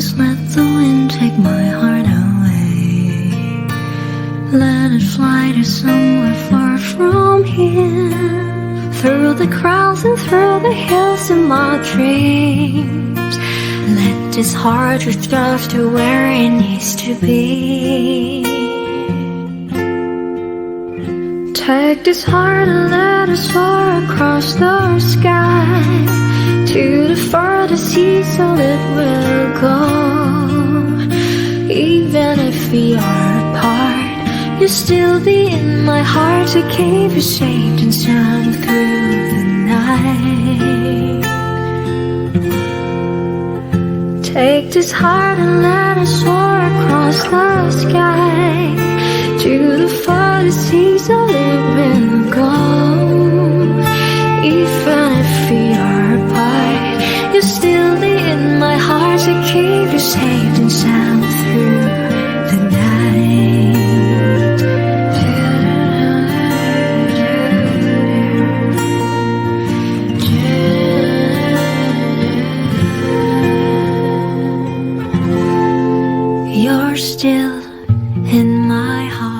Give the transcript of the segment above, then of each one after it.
Just let the wind take my heart away. Let it fly to somewhere far from here, through the crowds and through the hills in my dreams. Let this heart drift off to where it needs to be. Take this heart and let it soar across the sky, to the farthest sea, so it will go. Even if we are apart, you'll still be in my heart, to keep you safe and sound through the night. Take this heart and let it soar across the sky, to the farthest sea, so it will go. Even if we are apart, you'll still be in my heart, to keep you safe and sound through the night. You're still in my heart.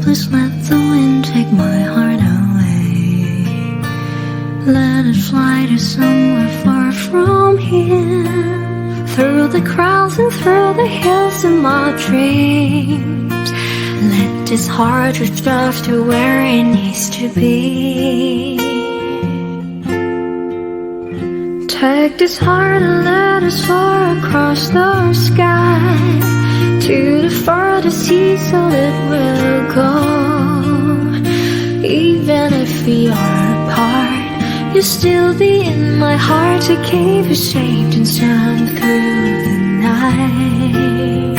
Please let the wind take my heart away. Let it fly to somewhere far from here, through the crowds and through the hills in my dreams. Let this heart drift off to where it needs to be. Take this heart and let it soar across the sky, to the farthest sea, so it will go. Even if we are apart, you'll still be in my heart, to keep you safe and sound through the night.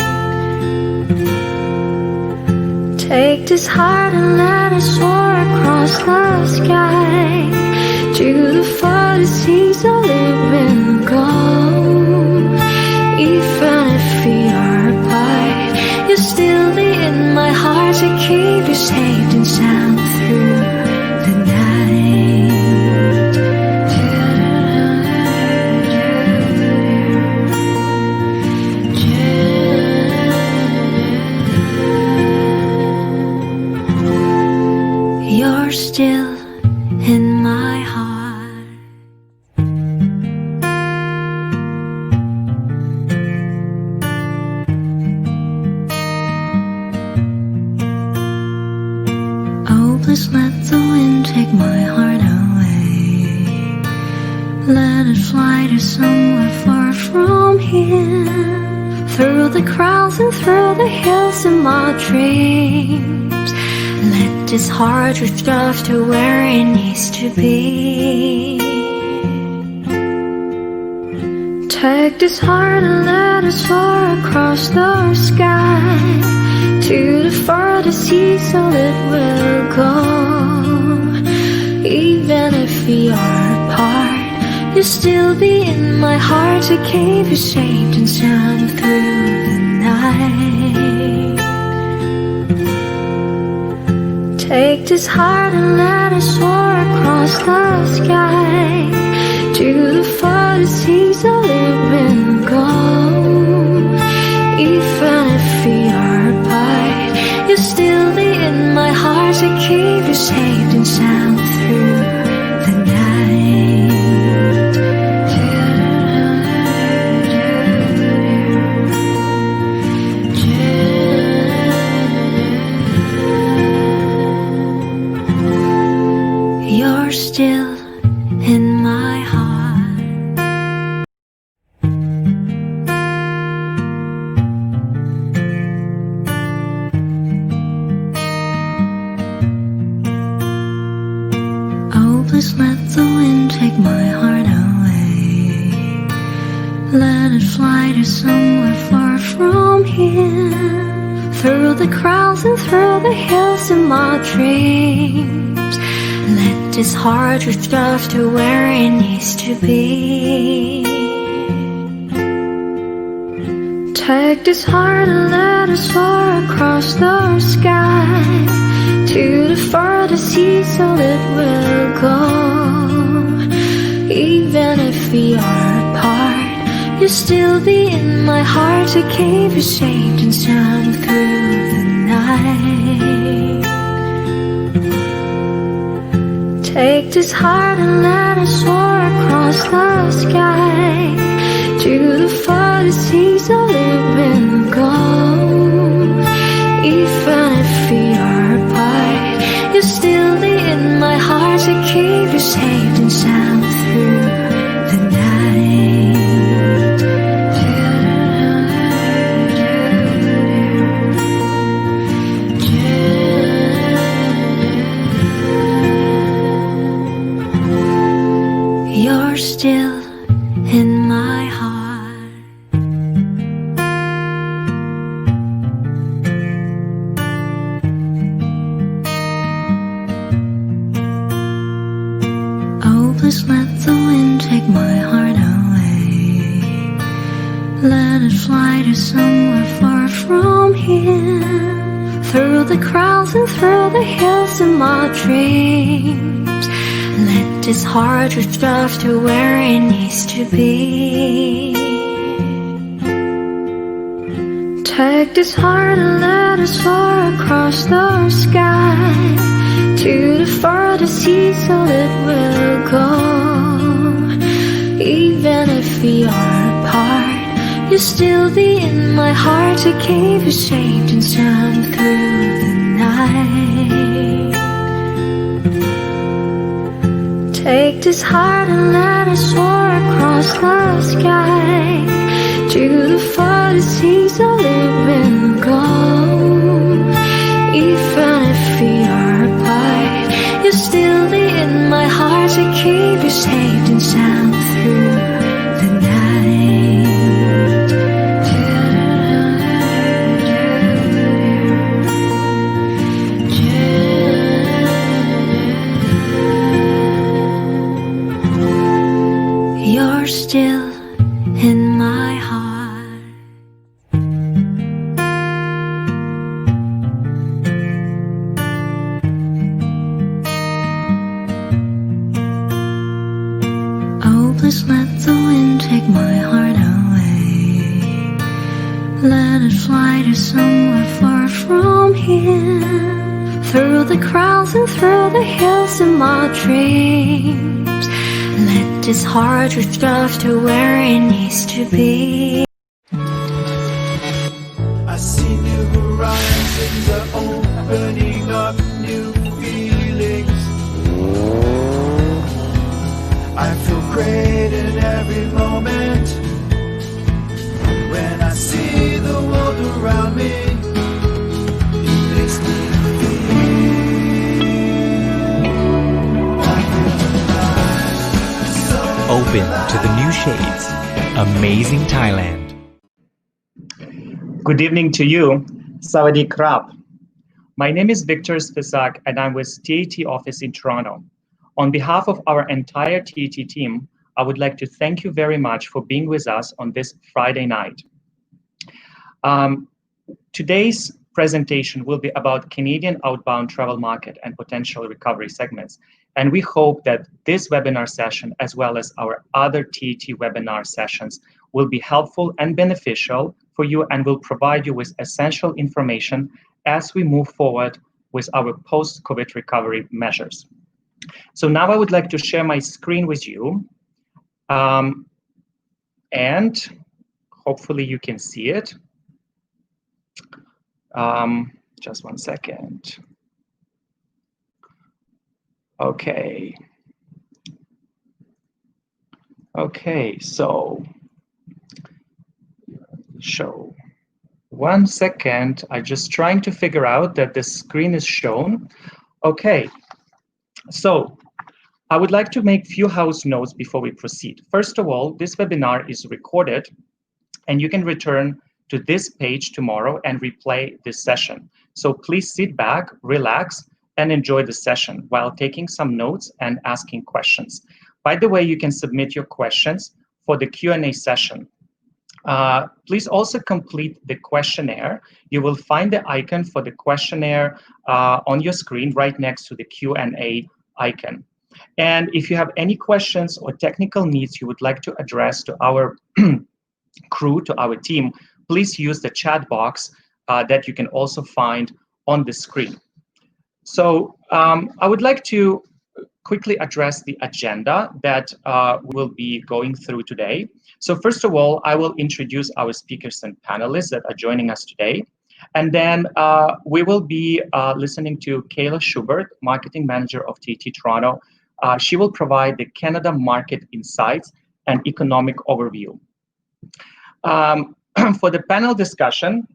Take this heart and let it soar across the sky, to the farthest sea, so it will go. Even if we are apart, you'll still be in my heart, to keep you safe and sound through the night. You're still in my heart. Please let the wind take my heart away. Let it fly to somewhere far from here, through the crowds and through the hills in my dreams. Let this heart drift off to where it needs to be. Take this heart and let it soar across the sky, to the farthest sea, so it will go. Even if we are apart, you'll still be in my heart, to keep you safe and sound through the night. Take this heart and let it soar across the sky, to the farthest sea, so it will go. Even if we are apart, you'll still be in my heart, to keep you safe and sound through the night. You're still in my heart. Please let the wind take my heart away. Let it fly to somewhere far from here, through the crowds and through the hills in my dreams. Let this heart drift off to where it needs to be. Take this heart and let us soar across the sky to the farthest sea, so it will go. Even if we are apart, you'll still be in my heart to keep you safe and sound through the night. Take this heart and let us soar across the sky to the farthest seas, so it will go. Even if we are apart, you'll still be in my heart to keep you safe and sound through the night. You're still in my heart. Oh, please let the wind take my heart away. Let it fly to somewhere far from here, through the crowds and through the hills of my dreams. Let this heart drift off to where it needs to be. Take this heart and let us soar across the sky to the farthest sea, so it will go. Even if we are apart, you'll still be in my heart to keep you safe and sound through the night. Take this heart and let us soar across the sky to the farthest seas, so it will go. Even if we are apart, you'll still be in my heart to keep you safe and sound through the night. You're still in my heart. Oh, please let the wind take my heart away. Let it fly to somewhere far from here, through the crowds and through the hills of my dreams. Let this heart drift off to where it needs to be. I see new horizons are opening up, new feelings. I feel great in every moment when I see the world around me. It makes me Open to the new shades. Amazing Thailand. Good evening to you. Sawadee krap. My name is Victor Spisak and I'm with TAT office in Toronto. On behalf of our entire TAT team, I would like to thank you very much for being with us on this Friday night. Today's presentation will be about Canadian outbound travel market and potential recovery segments. And we hope that this webinar session, as well as our other TAT webinar sessions, will be helpful and beneficial for you and will provide you with essential information as we move forward with our post-COVID recovery measures. So now I would like to share my screen with you. And hopefully you can see it. Just one second. Okay. Okay, so show. 1 second, I'm just trying to figure out that the screen is shown. Okay, so I would like to make few house notes before we proceed. First of all, this webinar is recorded and you can return to this page tomorrow and replay this session. So please sit back, relax, and enjoy the session while taking some notes and asking questions. By the way, you can submit your questions for the Q&A session Please also complete the questionnaire. You will find the icon for the questionnaire on your screen right next to the Q&A icon. And if you have any questions or technical needs you would like to address to our crew, to our team, please use the chat box that you can also find on the screen. So I would like to quickly address the agenda that we'll be going through today. So first of all, I will introduce our speakers and panelists that are joining us today. And then we will be listening to Kayla Schubert, Marketing Manager of TT Toronto. She will provide the Canada market insights and economic overview. For the panel discussion,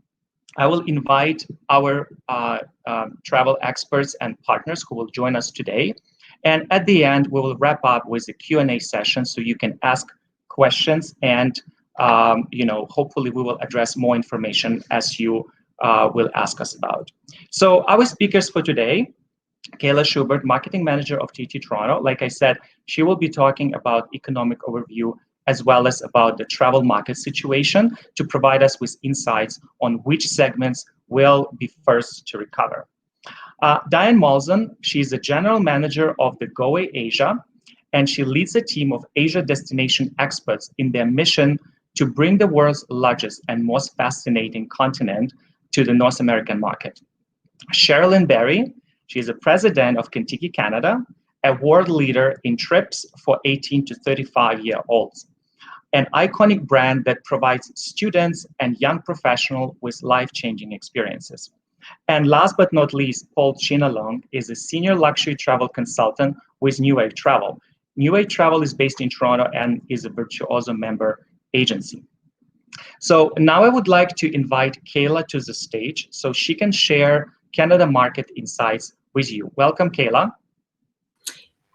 I will invite our travel experts and partners who will join us today. And at the end, we will wrap up with a Q&A session so you can ask questions and hopefully we will address more information as you will ask us about. So our speakers for today, Kayla Schubert, Marketing Manager of TT Toronto. Like I said, she will be talking about economic overview as well as about the travel market situation to provide us with insights on which segments will be first to recover. Diane Malzahn, she's the General Manager of the GoAway Asia, and she leads a team of Asia destination experts in their mission to bring the world's largest and most fascinating continent to the North American market. Sherilyn Berry, she is the President of Kentucky, Canada, a world leader in trips for 18 to 35-year-olds, an iconic brand that provides students and young professionals with life-changing experiences. And last but not least, Paul Chinalong is a senior luxury travel consultant with New Wave Travel. New Wave Travel is based in Toronto and is a Virtuoso member agency. So now I would like to invite Kayla to the stage so she can share Canada market insights with you. Welcome, Kayla.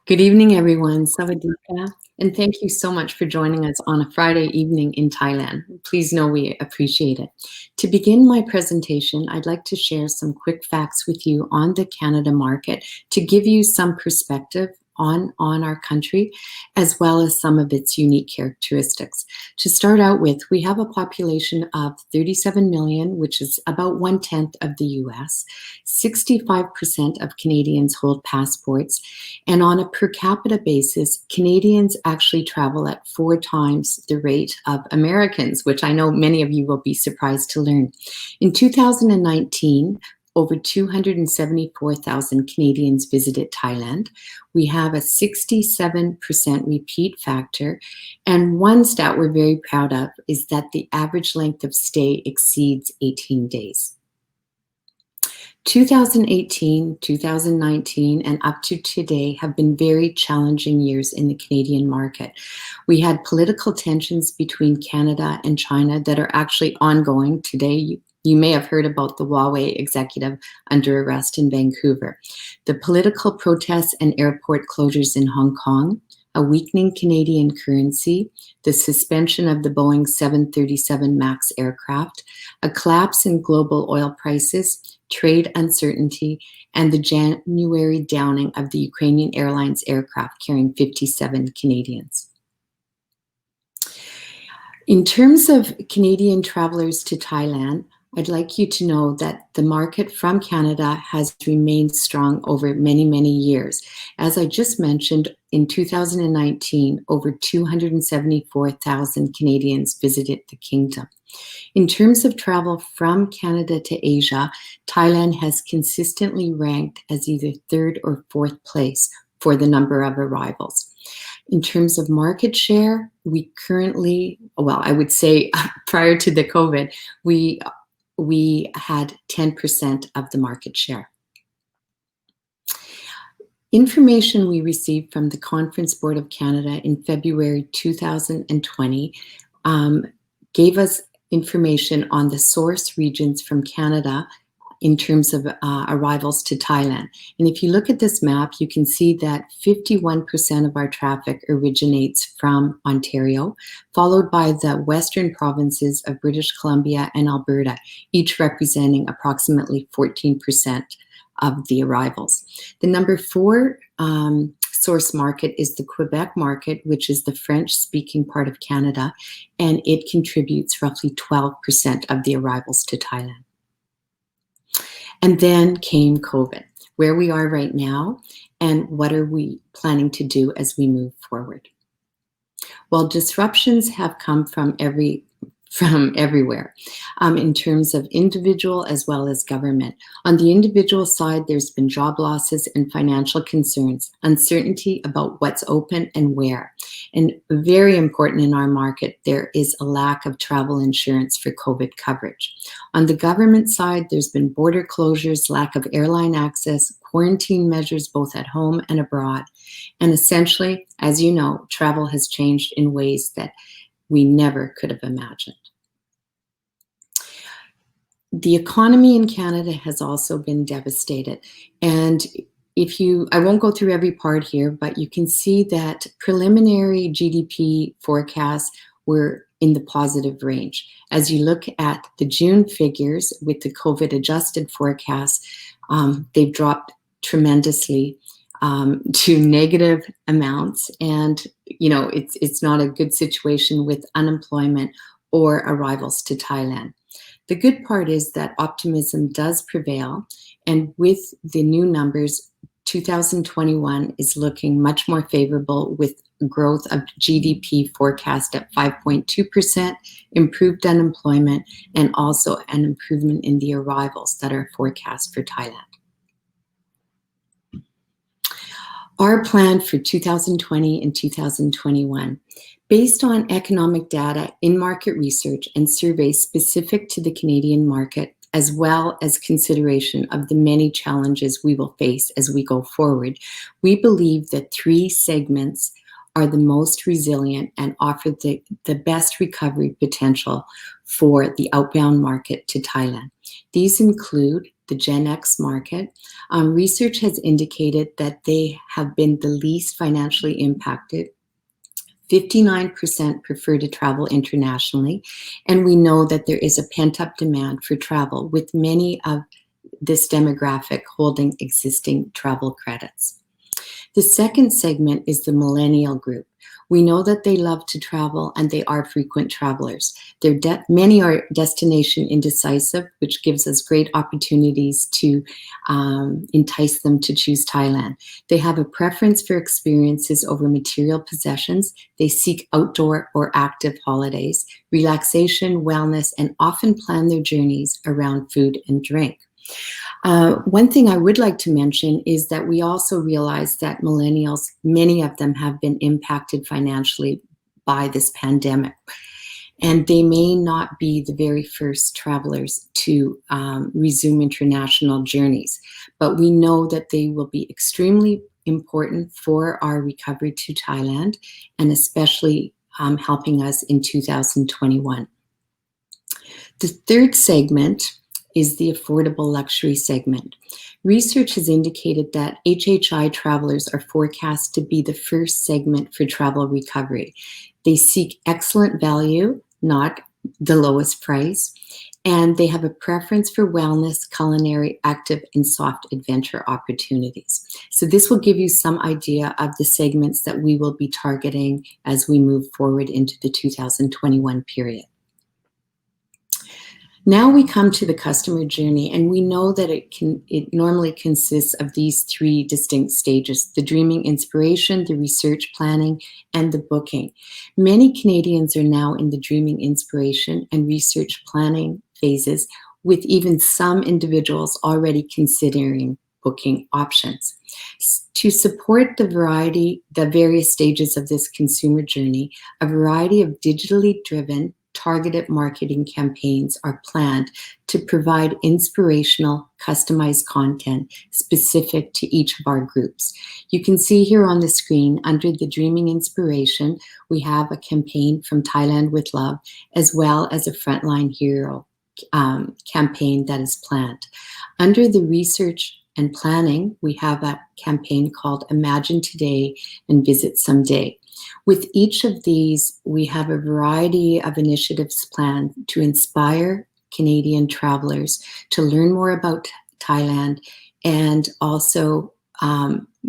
Good evening, everyone. Sawadika, and thank you so much for joining us on a Friday evening in Thailand. Please know we appreciate it. To begin my presentation, I'd like to share some quick facts with you on the Canada market to give you some perspective on our country, as well as some of its unique characteristics. To start out with, we have a population of 37 million, which is about 1/10 of the US. 65% of Canadians hold passports, and on a per capita basis, Canadians actually travel at 4 times the rate of Americans, which I know many of you will be surprised to learn. In 2019, over 274,000 Canadians visited Thailand. We have a 67% repeat factor. And one stat we're very proud of is that the average length of stay exceeds 18 days. 2018, 2019, and up to today have been very challenging years in the Canadian market. We had political tensions between Canada and China that are actually ongoing today. You may have heard about the Huawei executive under arrest in Vancouver. The political protests and airport closures in Hong Kong, a weakening Canadian currency, the suspension of the Boeing 737 MAX aircraft, a collapse in global oil prices, trade uncertainty, and the January downing of the Ukrainian Airlines aircraft carrying 57 Canadians. In terms of Canadian travelers to Thailand, I'd like you to know that the market from Canada has remained strong over many, many years. As I just mentioned, in 2019, over 274,000 Canadians visited the Kingdom. In terms of travel from Canada to Asia, Thailand has consistently ranked as either 3rd or 4th place for the number of arrivals. In terms of market share, we currently, well, I would say prior to the COVID, we had 10% of the market share. Information we received from the Conference Board of Canada in February 2020 gave us information on the source regions from Canada in terms of arrivals to Thailand. And if you look at this map, you can see that 51% of our traffic originates from Ontario, followed by the western provinces of British Columbia and Alberta, each representing approximately 14% of the arrivals. The number 4 source market is the Quebec market, which is the French-speaking part of Canada, and it contributes roughly 12% of the arrivals to Thailand. And then came COVID, where we are right now, and what are we planning to do as we move forward? Well, disruptions have come from everywhere in terms of individual as well as government. On the individual side, there's been job losses and financial concerns, uncertainty about what's open and where. And very important in our market, there is a lack of travel insurance for COVID coverage. On the government side, there's been border closures, lack of airline access, quarantine measures both at home and abroad. And essentially, as you know, travel has changed in ways that we never could have imagined. The economy in Canada has also been devastated. And I won't go through every part here, but you can see that preliminary GDP forecasts were in the positive range. As you look at the June figures with the COVID adjusted forecasts, they've dropped tremendously to negative amounts. And, it's not a good situation with unemployment or arrivals to Thailand. The good part is that optimism does prevail, and with the new numbers, 2021 is looking much more favorable with growth of GDP forecast at 5.2%, improved unemployment, and also an improvement in the arrivals that are forecast for Thailand. Our plan for 2020 and 2021. Based on economic data, in-market research, and surveys specific to the Canadian market, as well as consideration of the many challenges we will face as we go forward, we believe that 3 segments are the most resilient and offer the best recovery potential for the outbound market to Thailand. These include the Gen X market. Research has indicated that they have been the least financially impacted. 59% prefer to travel internationally, and we know that there is a pent-up demand for travel, with many of this demographic holding existing travel credits. The second segment is the millennial group. We know that they love to travel and they are frequent travelers. Many are destination indecisive, which gives us great opportunities to entice them to choose Thailand. They have a preference for experiences over material possessions. They seek outdoor or active holidays, relaxation, wellness, and often plan their journeys around food and drink. One thing I would like to mention is that we also realize that millennials, many of them have been impacted financially by this pandemic, and they may not be the very first travelers to resume international journeys, but we know that they will be extremely important for our recovery to Thailand, and especially helping us in 2021. The third segment is the affordable luxury segment. Research has indicated that HHI travelers are forecast to be the first segment for travel recovery. They seek excellent value, not the lowest price, and they have a preference for wellness, culinary, active, and soft adventure opportunities. So this will give you some idea of the segments that we will be targeting as we move forward into the 2021 period. Now we come to the customer journey, and we know that it normally consists of these 3 distinct stages: the dreaming inspiration, the research planning, and the booking. Many Canadians are now in the dreaming inspiration and research planning phases, with even some individuals already considering booking options. To support the various stages of this consumer journey, a variety of digitally driven targeted marketing campaigns are planned to provide inspirational, customized content specific to each of our groups. You can see here on the screen, under the Dreaming Inspiration, we have a campaign from Thailand with Love, as well as a Frontline Hero campaign that is planned. Under the Research and Planning, we have a campaign called Imagine Today and Visit Someday. With each of these, we have a variety of initiatives planned to inspire Canadian travelers to learn more about Thailand, and also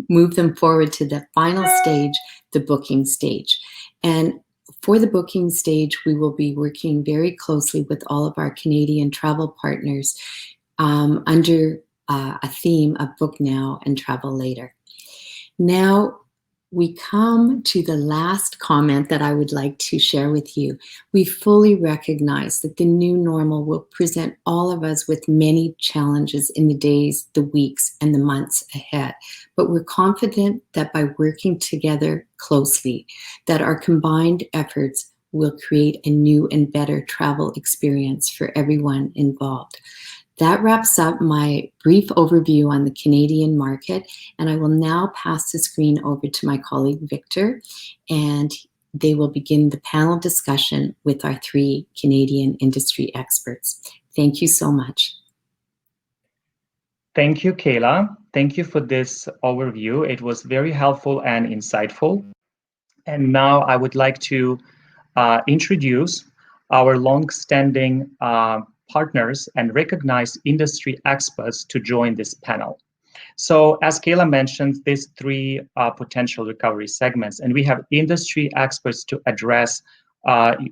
move them forward to the final stage, the booking stage. And for the booking stage, we will be working very closely with all of our Canadian travel partners under a theme of Book Now and Travel Later. Now, we come to the last comment that I would like to share with you. We fully recognize that the new normal will present all of us with many challenges in the days, the weeks, and the months ahead. But we're confident that by working together closely, that our combined efforts will create a new and better travel experience for everyone involved. That wraps up my brief overview on the Canadian market, and I will now pass the screen over to my colleague Victor, and they will begin the panel discussion with our 3 Canadian industry experts. Thank you so much. Thank you, Kayla. Thank you for this overview. It was very helpful and insightful. And now I would like to introduce our long-standing partners and recognized industry experts to join this panel. So as Kayla mentioned, these 3 potential recovery segments, and we have industry experts to address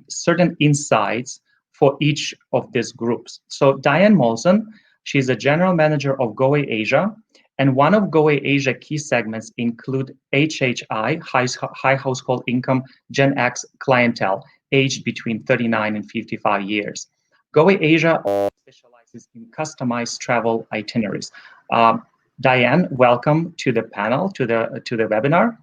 certain insights for each of these groups. So Diane Molson, she's a general manager of GoAway Asia, and one of GoAway Asia key segments include HHI, high household income Gen X clientele, aged between 39 and 55 years. GoAway Asia specializes in customized travel itineraries. Diane, welcome to the panel, to the webinar.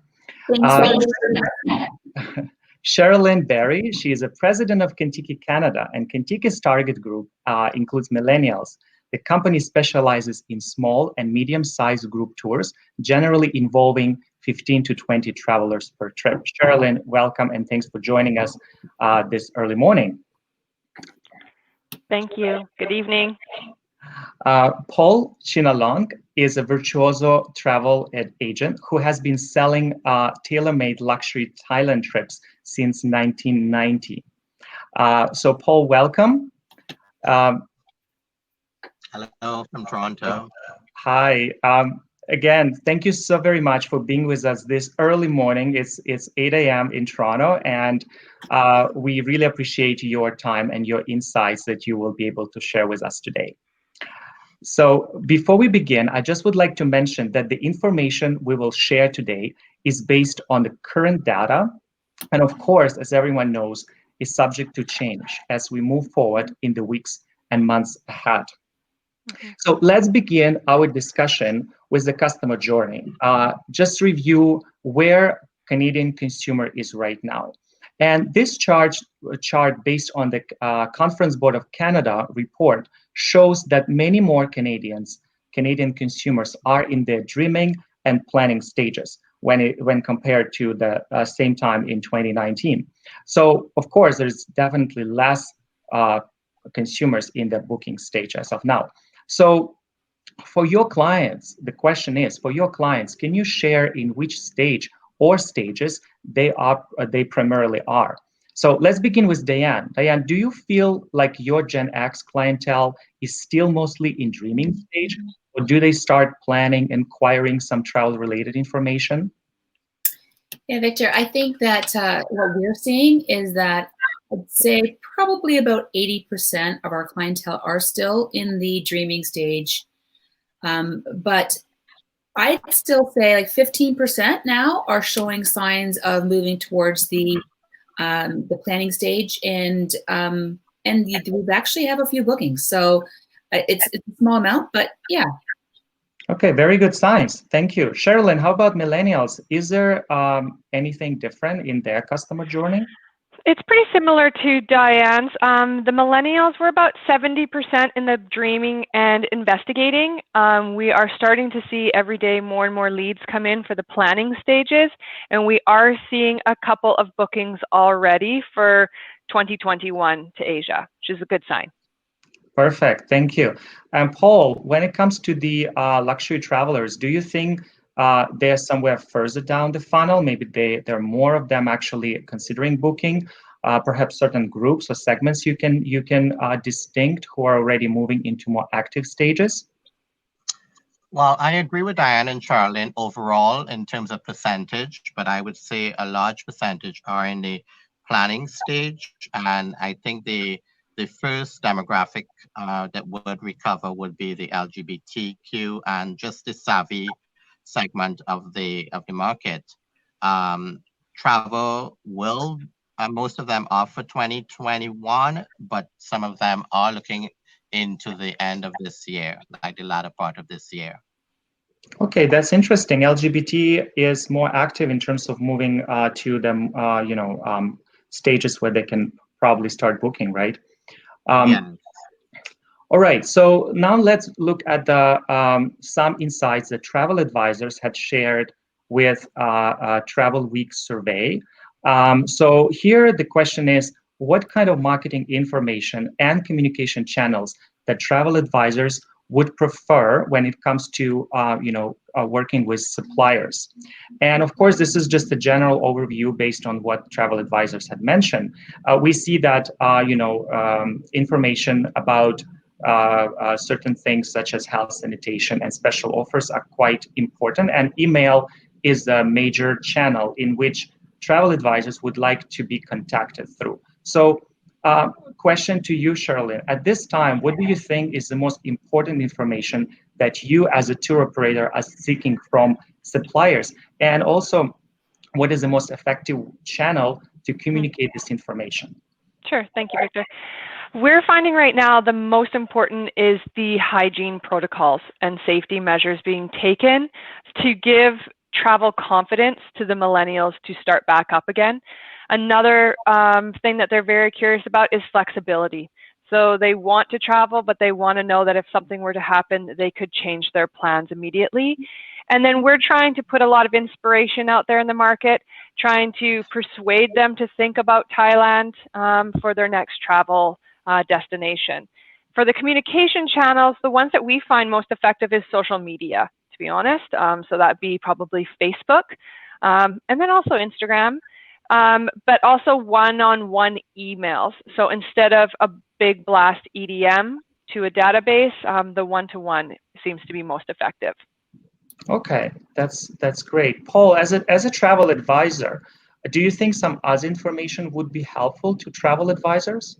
Sherilyn Berry, she is a president of Kentucky Canada, and Kentucky's target group includes millennials. The company specializes in small and medium-sized group tours, generally involving 15 to 20 travelers per trip. Sherilyn, welcome, and thanks for joining us this early morning. Thank you. Good evening. Paul Chinalong is a virtuoso travel agent who has been selling tailor-made luxury Thailand trips since 1990. So Paul, welcome. Hello from Toronto. Hi. Again, thank you so very much for being with us this early morning. It's 8 a.m. in Toronto, and we really appreciate your time and your insights that you will be able to share with us today. So before we begin, I just would like to mention that the information we will share today is based on the current data, and of course, as everyone knows, is subject to change as we move forward in the weeks and months ahead. So let's begin our discussion with the customer journey. Just review where Canadian consumer is right now. And this chart based on the Conference Board of Canada report shows that many more Canadian consumers are in their dreaming and planning stages when compared to the same time in 2019. So of course, there's definitely less consumers in the booking stage as of now. So for your clients, the question is, for your clients, can you share in which stage or stages they primarily are? So let's begin with Diane. Diane, do you feel like your Gen X clientele is still mostly in dreaming stage, or do they start planning, inquiring some travel-related information? Yeah, Victor, I think that what we're seeing is that I'd say probably about 80% of our clientele are still in the dreaming stage. But I'd still say like 15% now are showing signs of moving towards the planning stage, and we actually have a few bookings. So it's a small amount, but yeah. Okay, very good signs. Thank you. Sherilyn, how about millennials? Is there anything different in their customer journey? It's pretty similar to Diane's. The millennials were about 70% in the dreaming and investigating. We are starting to see every day more and more leads come in for the planning stages, and we are seeing a couple of bookings already for 2021 to Asia, which is a good sign. Perfect, thank you. And Paul, when it comes to the luxury travelers, do you think they're somewhere further down the funnel? Maybe there are more of them actually considering booking. Perhaps certain groups or segments you can distinct who are already moving into more active stages. Well, I agree with Diane and Charlene overall in terms of percentage, but I would say a large percentage are in the planning stage. And I think the first demographic that would recover would be the LGBTQ and just the savvy segment of the market. Travel will most of them are for 2021, but some of them are looking into the end of this year, like the latter part of this year. Okay, that's interesting. LGBT is more active in terms of moving to the stages where they can probably start booking, right? Yeah. All right, so now let's look at the some insights that travel advisors had shared with Travel Week survey. So here the question is, what kind of marketing information and communication channels that travel advisors would prefer when it comes to working with suppliers? And of course, this is just a general overview based on what travel advisors had mentioned. We see that information about certain things such as health sanitation and special offers are quite important, and email is a major channel in which travel advisors would like to be contacted through. So question to you, Charlene, at this time, what do you think is the most important information that you as a tour operator are seeking from suppliers? And also, what is the most effective channel to communicate this information? Sure, thank you, Victor. We're finding right now the most important is the hygiene protocols and safety measures being taken to give travel confidence to the millennials to start back up again. Another thing that they're very curious about is flexibility. So they want to travel, but they want to know that if something were to happen, they could change their plans immediately. And then we're trying to put a lot of inspiration out there in the market, trying to persuade them to think about Thailand for their next travel destination. For the communication channels, the ones that we find most effective is social media, to be honest. So that'd be probably Facebook, and then also Instagram, but also one-on-one emails. So instead of a big blast EDM to a database, the one-to-one seems to be most effective. Okay, that's great. Paul, as a travel advisor, do you think some other information would be helpful to travel advisors?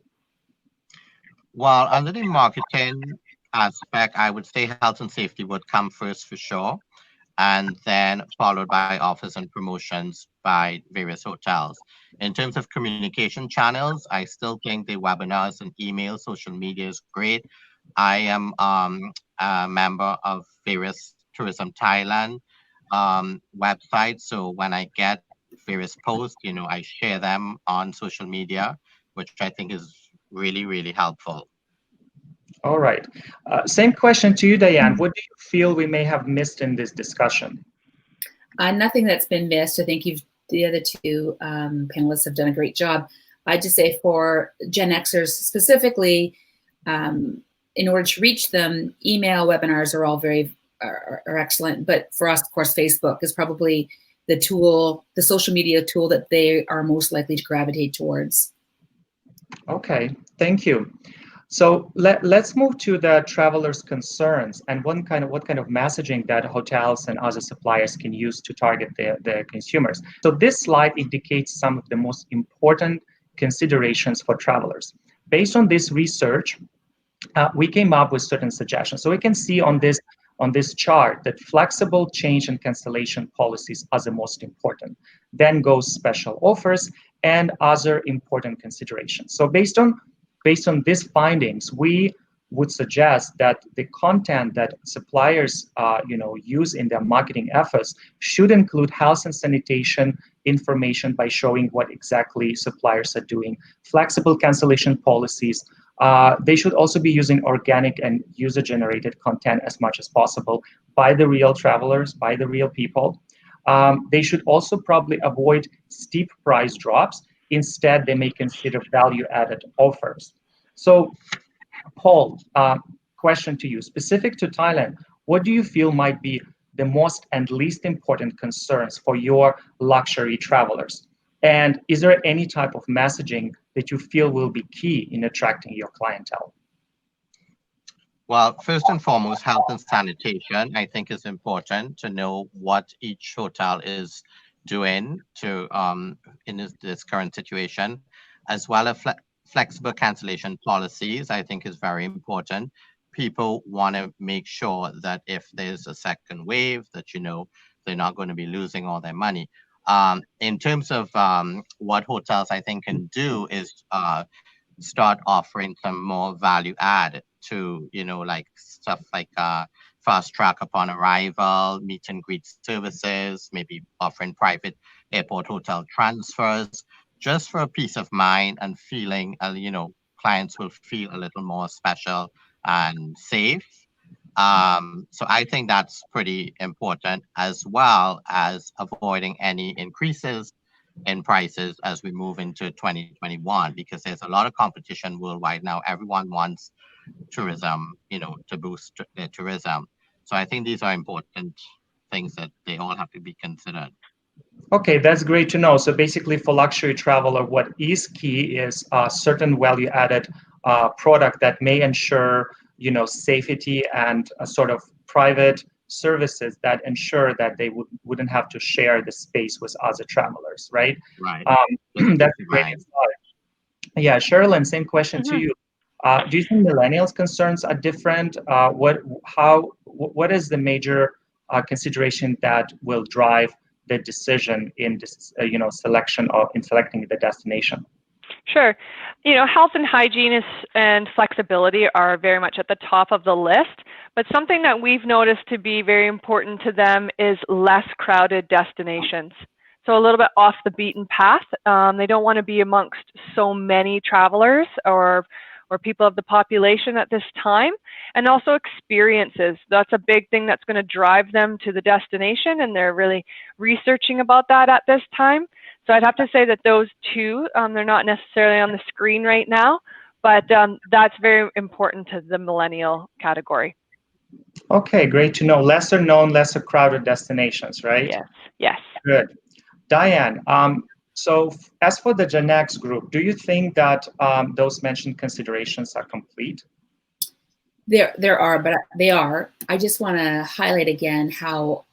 Well, under the marketing aspect, I would say health and safety would come first for sure, and then followed by offers and promotions by various hotels. In terms of communication channels, I still think the webinars and email, social media is great. I am a member of various Tourism Thailand websites, so when I get various posts, I share them on social media, which I think is really, really helpful. All right. Same question to you, Diane. What do you feel we may have missed in this discussion? Nothing that's been missed. I think the other two panelists have done a great job. I'd just say for Gen Xers specifically, in order to reach them, email webinars are all are excellent. But for us, of course, Facebook is probably the social media tool that they are most likely to gravitate towards. Okay, thank you. So let's move to the travelers' concerns and what kind of messaging that hotels and other suppliers can use to target their consumers. So this slide indicates some of the most important considerations for travelers. Based on this research, we came up with certain suggestions. So we can see on this chart that flexible change and cancellation policies are the most important. Then goes special offers and other important considerations. So based on these findings, we would suggest that the content that suppliers use in their marketing efforts should include health and sanitation information by showing what exactly suppliers are doing, flexible cancellation policies. They should also be using organic and user-generated content as much as possible by the real travelers, by the real people. They should also probably avoid steep price drops. Instead, they may consider value-added offers. So, Paul, question to you. Specific to Thailand, what do you feel might be the most and least important concerns for your luxury travelers? And is there any type of messaging that you feel will be key in attracting your clientele? Well, first and foremost, health and sanitation, I think, is important to know what each hotel is doing to in this current situation, as well as flexible cancellation policies. I think is very important. People want to make sure that if there's a second wave, that they're not going to be losing all their money. In terms of what hotels I think can do is start offering some more value add to, like stuff like fast track upon arrival, meet and greet services, maybe offering private airport hotel transfers, just for peace of mind and feeling, clients will feel a little more special and safe. So I think that's pretty important, as well as avoiding any increases in prices as we move into 2021, because there's a lot of competition worldwide now. Everyone wants tourism, to boost their tourism. So I think these are important things that they all have to be considered. Okay, that's great to know. So basically for luxury traveler, what is key is a certain value added product that may ensure, safety and a sort of private services that ensure that they wouldn't have to share the space with other travelers, right? Right. That's a great insight. Yeah, Sherilyn, same question to you. Do you think millennials' concerns are different? What is the major consideration that will drive the decision in this, in selecting the destination? Sure. Health and hygiene and flexibility are very much at the top of the list, but something that we've noticed to be very important to them is less crowded destinations. So a little bit off the beaten path. They don't want to be amongst so many travelers or people of the population at this time, and also experiences. That's a big thing that's going to drive them to the destination, and they're really researching about that at this time. So I'd have to say that those two, they're not necessarily on the screen right now, but that's very important to the millennial category. Okay, great to know. Lesser known, lesser crowded destinations, right? Yes. Good. Diane, so as for the Gen X group, do you think that those mentioned considerations are complete? There are, but they are. I just want to highlight again how,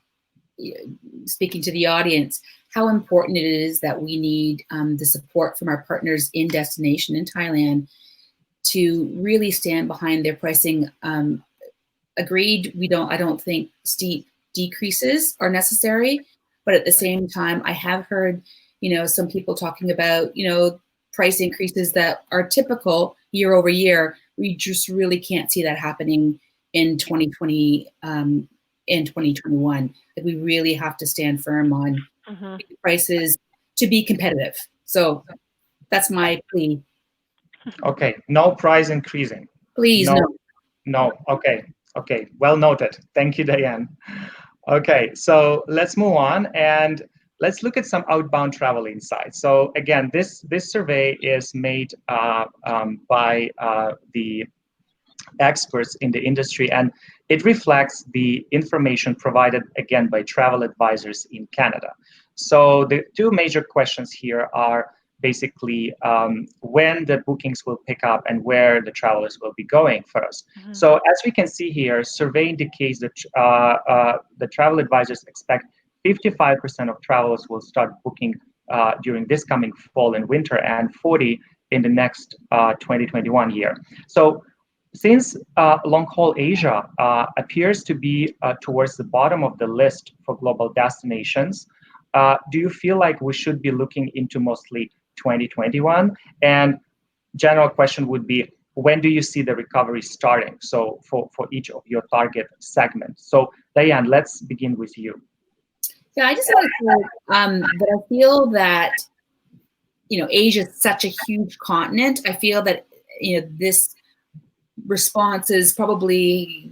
speaking to the audience, how important it is that we need the support from our partners in destination in Thailand to really stand behind their pricing. Agreed, I don't think steep decreases are necessary, but at the same time, I have heard, some people talking about, price increases that are typical year over year. We just really can't see that happening in 2020 and 2021. That we really have to stand firm on prices to be competitive. So that's my plea. Okay, no price increasing. Please, no. Okay, well noted. Thank you, Diane. Okay, so let's move on and let's look at some outbound travel insights. So again, this survey is made by the experts in the industry, and it reflects the information provided again by travel advisors in Canada. So the two major questions here are basically when the bookings will pick up and where the travelers will be going first. So as we can see here, survey indicates that the travel advisors expect 55% of travelers will start booking during this coming fall and winter, and 40% in the next 2021 year. So since long-haul Asia appears to be towards the bottom of the list for global destinations, do you feel like we should be looking into mostly 2021? And general question would be, when do you see the recovery starting? So for each of your target segments. So Diane, let's begin with you. Yeah, I just want to say that I feel that, Asia is such a huge continent. I feel that, this response is probably,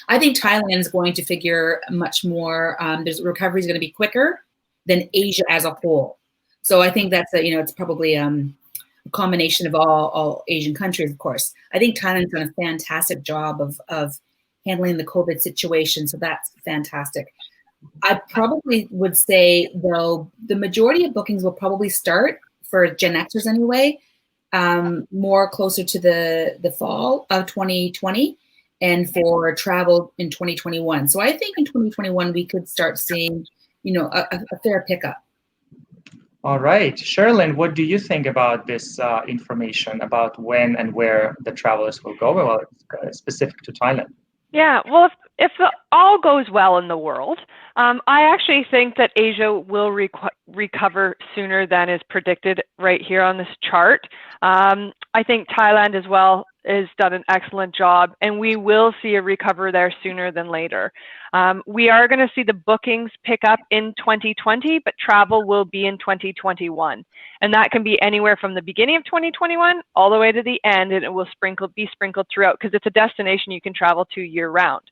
I think Thailand is going to figure much more, there's recovery is going to be quicker than Asia as a whole. So I think that's it's probably a combination of all Asian countries, of course. I think Thailand's done a fantastic job of handling the COVID situation. So that's fantastic. I probably would say, though, the majority of bookings will probably start for Gen Xers anyway, more closer to the fall of 2020. and for travel in 2021. So I think in 2021 we could start seeing, a fair pickup. All right, Sherilyn, what do you think about this information about when and where the travelers will go? Well, it's specific to Thailand. Yeah, well, if all goes well in the world, I actually think that Asia will recover sooner than is predicted right here on this chart. I think Thailand as well has done an excellent job, and we will see a recovery there sooner than later. We are going to see the bookings pick up in 2020, but travel will be in 2021. And that can be anywhere from the beginning of 2021 all the way to the end, and it will be sprinkled throughout because it's a destination you can travel to year round.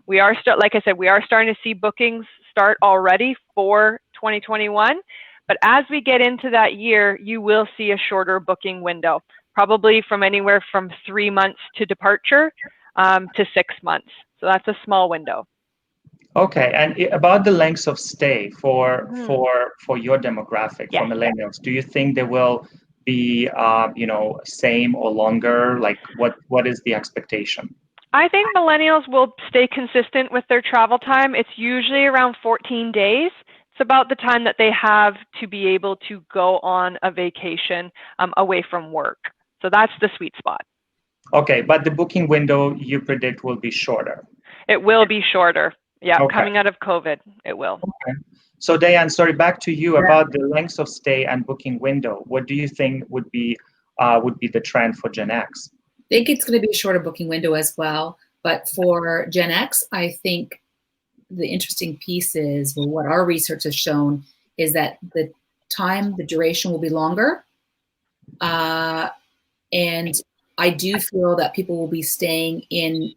Like I said, we are starting to see bookings start already for 2021. But as we get into that year, you will see a shorter booking window, probably from anywhere from 3 months to departure to 6 months. So that's a small window. Okay, and about the lengths of stay for your demographic, Yeah. for millennials, do you think they will be same or longer? Like what is the expectation? I think millennials will stay consistent with their travel time. It's usually around 14 days. It's about the time that they have to be able to go on a vacation away from work. So that's the sweet spot. Okay, but the booking window you predict will be shorter. It will be shorter. Yeah, Okay. Coming out of COVID, it will. Okay. So Diane, sorry, back to you about the lengths of stay and booking window. What do you think would be the trend for Gen X? I think it's going to be a shorter booking window as well. But for Gen X, I think the interesting piece is, well, what our research has shown is that the duration will be longer. And I do feel that people will be staying in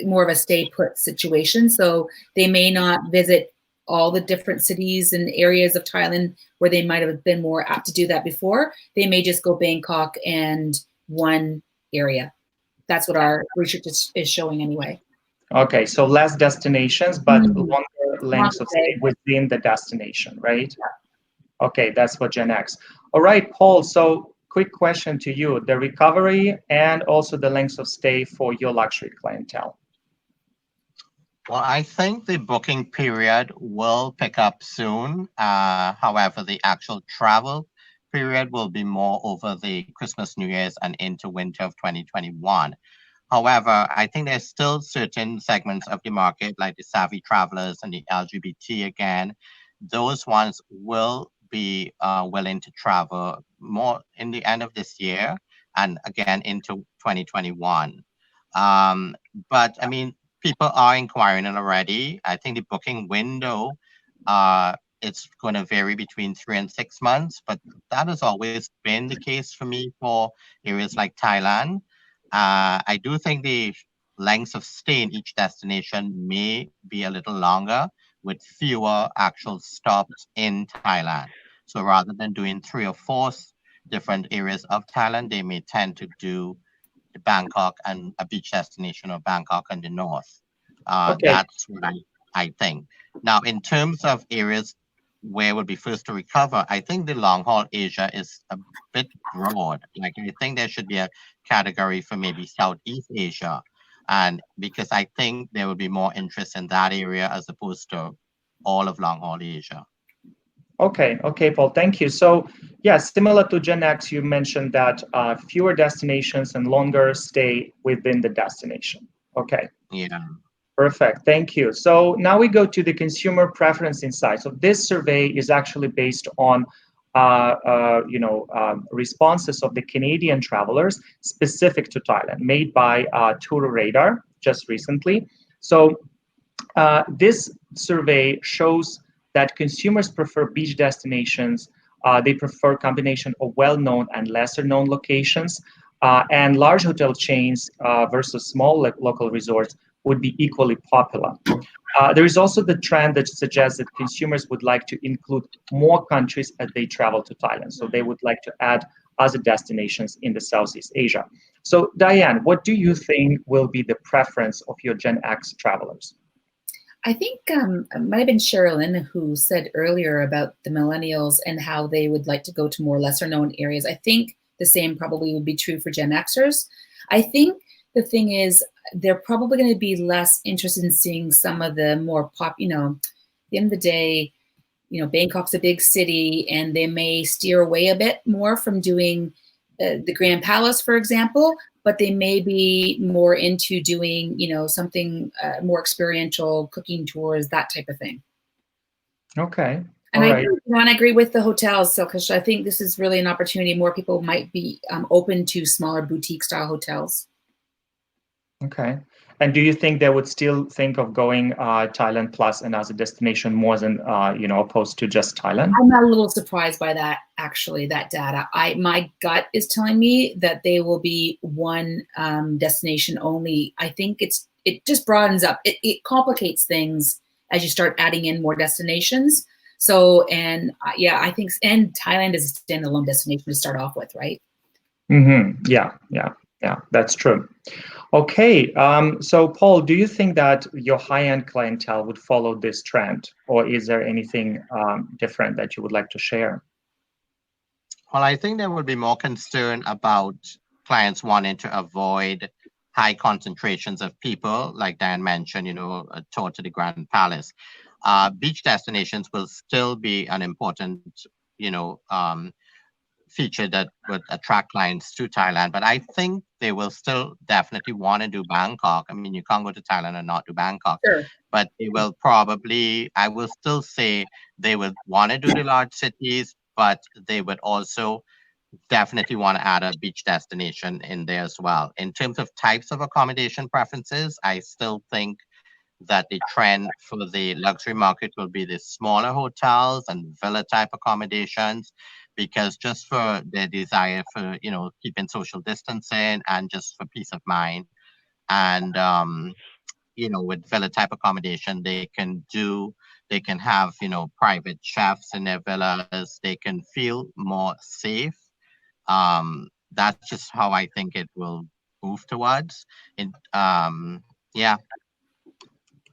more of a stay put situation. So they may not visit all the different cities and areas of Thailand where they might have been more apt to do that before. They may just go Bangkok and one area. That's what our research is showing anyway. Okay, so less destinations, but longer lengths of stay within the destination, right? Yeah. Okay, that's for Gen X. All right, Paul, so quick question to you. The recovery and also the lengths of stay for your luxury clientele. Well, I think the booking period will pick up soon. However, the actual travel period will be more over the Christmas, New Year's, and into winter of 2021. However, I think there's still certain segments of the market, like the savvy travelers and the LGBT again. Those ones will be willing to travel more in the end of this year and again into 2021. But I mean, people are inquiring already. I think the booking window, it's going to vary between 3 and 6 months, but that has always been the case for me for areas like Thailand. I do think the lengths of stay in each destination may be a little longer with fewer actual stops in Thailand. So rather than doing 3 or 4 different areas of Thailand, they may tend to do Bangkok and a beach destination or Bangkok and the north. Okay. That's what I think. Now, in terms of areas where would be first to recover, I think the long haul Asia is a bit broad. Like I think there should be a category for maybe Southeast Asia, and because I think there will be more interest in that area as opposed to all of long haul Asia. Okay, Paul, thank you. So, yeah, similar to Gen X, you mentioned that fewer destinations and longer stay within the destination. Okay. Yeah. Perfect, thank you. So now we go to the consumer preference insight. So this survey is actually based on responses of the Canadian travelers specific to Thailand, made by Tour Radar just recently. So this survey shows that consumers prefer beach destinations. They prefer a combination of well-known and lesser-known locations, and large hotel chains versus small local resorts would be equally popular. There is also the trend that suggests that consumers would like to include more countries as they travel to Thailand. So they would like to add other destinations in the Southeast Asia. So Diane, what do you think will be the preference of your Gen X travelers? I think it might have been Sherilyn who said earlier about the millennials and how they would like to go to more lesser known areas. I think the same probably would be true for Gen Xers. I think the thing is, they're probably going to be less interested in seeing some of the more at the end of the day, Bangkok's a big city, and they may steer away a bit more from doing the Grand Palace, for example, but they may be more into doing, something more experiential, cooking tours, that type of thing. Okay. And All I right. agree, and I agree with the hotels, so because I think this is really an opportunity. More people might be open to smaller boutique style hotels. Okay. And do you think they would still think of going Thailand plus and as a destination more than opposed to just Thailand? I'm not a little surprised by that, actually, that data. My gut is telling me that they will be one destination only. I think it just broadens up. It complicates things as you start adding in more destinations. So, I think, and Thailand is a standalone destination to start off with, right? Mm-hmm. Yeah, that's true. Okay, so Paul, do you think that your high-end clientele would follow this trend, or is there anything different that you would like to share? Well, I think there would be more concern about clients wanting to avoid high concentrations of people, like Dan mentioned, a tour to the Grand Palace. Beach destinations will still be an important, feature that would attract clients to Thailand. But I think they will still definitely want to do Bangkok. I mean, you can't go to Thailand and not do Bangkok. Sure. But they will probably, I will still say they would want to do the large cities, but they would also definitely want to add a beach destination in there as well. In terms of types of accommodation preferences, I still think that the trend for the luxury market will be the smaller hotels and villa type accommodations, because just for their desire for, keeping social distancing and just for peace of mind. And, with villa type accommodation, they can have, private chefs in their villas. They can feel more safe. That's just how I think it will move towards. Yeah.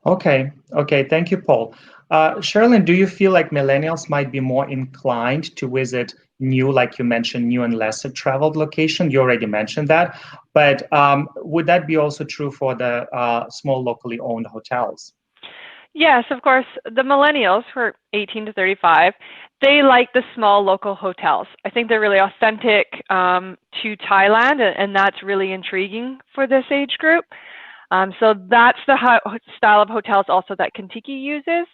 Okay, thank you, Paul. Sherilyn, do you feel like millennials might be more inclined to visit new, like you mentioned, new and lesser traveled location? You already mentioned that, but would that be also true for the small locally owned hotels? Yes, of course. The millennials who are 18 to 35, they like the small local hotels. I think they're really authentic to Thailand, and that's really intriguing for this age group. So that's the style of hotels also that Kentucky uses.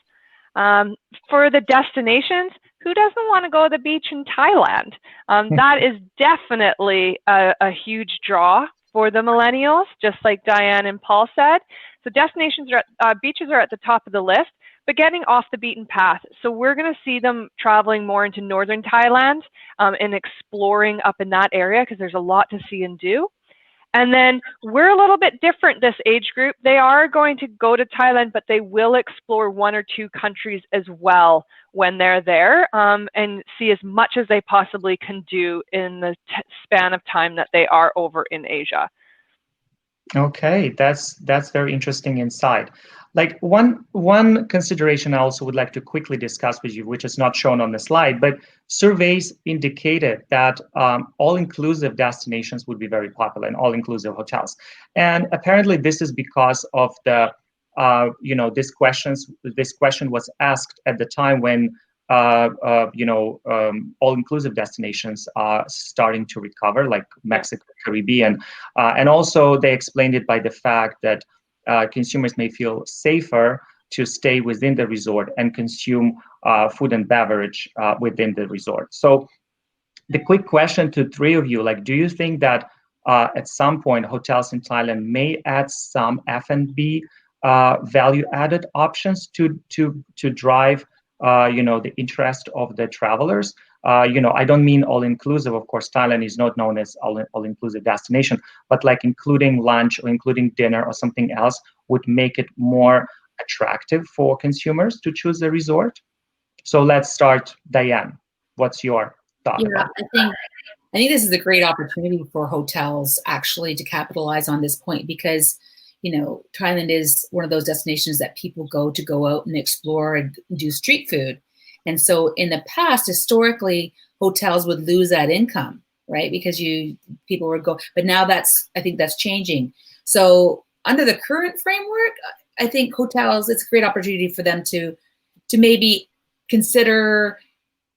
For the destinations, who doesn't want to go to the beach in Thailand? That is definitely a huge draw for the millennials, just like Diane and Paul said. So destinations beaches are at the top of the list, but getting off the beaten path. So we're going to see them traveling more into northern Thailand and exploring up in that area because there's a lot to see and do. And then we're a little bit different, this age group. They are going to go to Thailand, but they will explore one or two countries as well when they're there and see as much as they possibly can do in the span of time that they are over in Asia. Okay, that's very interesting insight. Like one consideration I also would like to quickly discuss with you, which is not shown on the slide, but surveys indicated that all-inclusive destinations would be very popular and all-inclusive hotels. And apparently this is because of the, this question was asked at the time when all-inclusive destinations are starting to recover, like Mexico, Caribbean. And also they explained it by the fact that consumers may feel safer to stay within the resort and consume food and beverage within the resort. So the quick question to three of you, like, do you think that at some point hotels in Thailand may add some F&B value-added options to drive the interest of the travelers? I don't mean all-inclusive. Of course, Thailand is not known as all-inclusive destination, but like including lunch or including dinner or something else would make it more attractive for consumers to choose a resort. So let's start, Diane. What's your thought? Yeah, I think this is a great opportunity for hotels actually to capitalize on this point because, Thailand is one of those destinations that people go out and explore and do street food. And so in the past, historically, hotels would lose that income, right? Because people would go, but now I think that's changing. So under the current framework, I think hotels, it's a great opportunity for them to maybe consider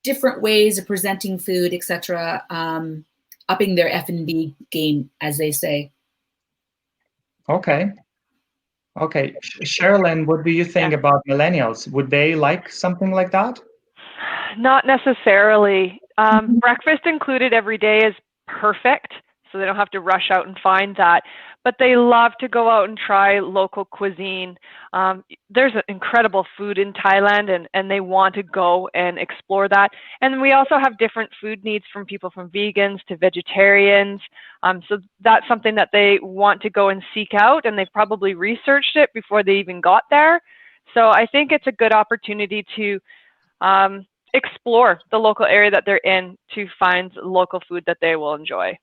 different ways of presenting food, etc., upping their F&B game, as they say. Okay. Okay. Sherilyn, what do you think about millennials? Would they like something like that? Not necessarily. Breakfast included every day is perfect, so they don't have to rush out and find that. But they love to go out and try local cuisine. There's incredible food in Thailand, and they want to go and explore that. And we also have different food needs from people from vegans to vegetarians. So that's something that they want to go and seek out, and they've probably researched it before they even got there. So I think it's a good opportunity to explore the local area that they're in to find local food that they will enjoy.